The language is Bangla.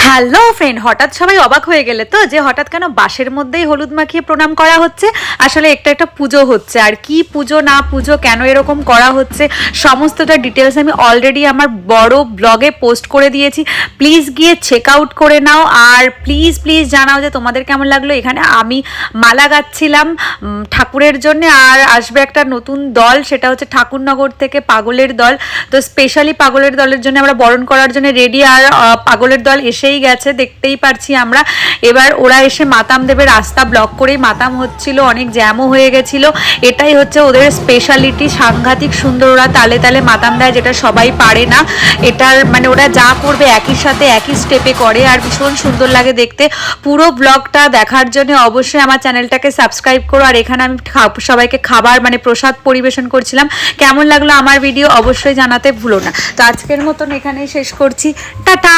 হ্যালো ফ্রেন্ড, হঠাৎ সবাই অবাক হয়ে গেলে তো যে হঠাৎ কেন বাঁশের মধ্যেই হলুদ মাখিয়ে প্রণাম করা হচ্ছে। আসলে একটা পুজো হচ্ছে, আর কি পুজো না পুজো কেন এরকম করা হচ্ছে সমস্তটা ডিটেলস আমি অলরেডি আমার বড় ব্লগে পোস্ট করে দিয়েছি। প্লিজ গিয়ে চেক আউট করে নাও, আর প্লিজ প্লিজ জানাও যে তোমাদের কেমন লাগলো। এখানে আমি মালা গাচ্ছিলাম ঠাকুরের জন্য, আর আসবে একটা নতুন দল, সেটা হচ্ছে ঠাকুরনগর থেকে পাগলের দল। তো স্পেশালি পাগলের দলের জন্য আমরা বরণ করার জন্য রেডি, আর পাগলের দল এসেই গেছে, দেখতেই পারছি আমরা। এবার ওরা এসে মাতাম দেবে, রাস্তা ব্লক করেই মাতাম হচ্ছিল, অনেক জ্যামও হয়ে গেছিল। এটাই হচ্ছে ওদের স্পেশালিটি, সাংঘাতিক সুন্দর ওরা তালে তালে মাতাম দেয়, যেটা সবাই পারে না। এটার মানে ওরা যা করবে একই সাথে একই স্টেপে করে, আর ভীষণ সুন্দর লাগে দেখতে। পুরো ব্লগটা দেখার জন্য অবশ্যই আমার চ্যানেলটাকে সাবস্ক্রাইব করো। আর এখানে আমি সবাইকে খাবার মানে প্রসাদ পরিবেশন করছিলাম। কেমন লাগলো আমার ভিডিও অবশ্যই জানাতে ভুলো না। তো আজকের মতন এখানেই শেষ করছি, টাটা।